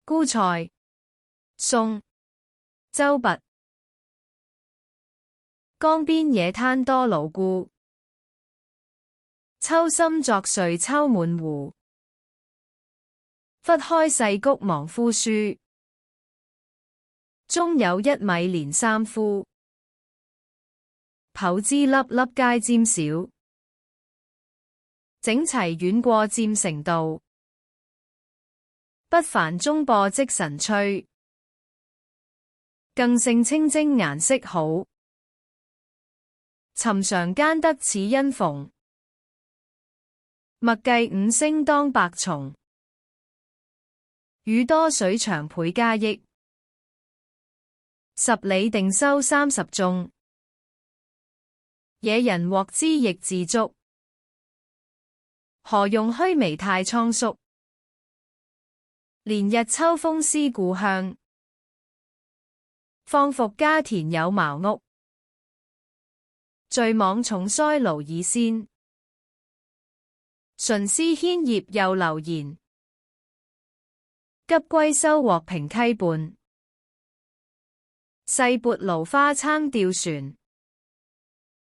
孤塞，宋，周拔。江邊野灘多蘆菰，秋深作睡秋滿戶。忽開世谷忘夫書，中有一米連三夫。剖枝粒粒皆尖小，整齊遠過漸成道。不凡中播即神趣，更勝清晶顏色好。尋常間得此因逢，默計五星當百從。雨多水長倍加益，10里定收30眾。野人獲之亦自足，何用虛微太倉促？連日秋風思故鄉，況復家田有茅屋。聚網重腮騾以先，純絲牽葉又流言。急歸收穫平溪畔，細撥蘆花撐吊船。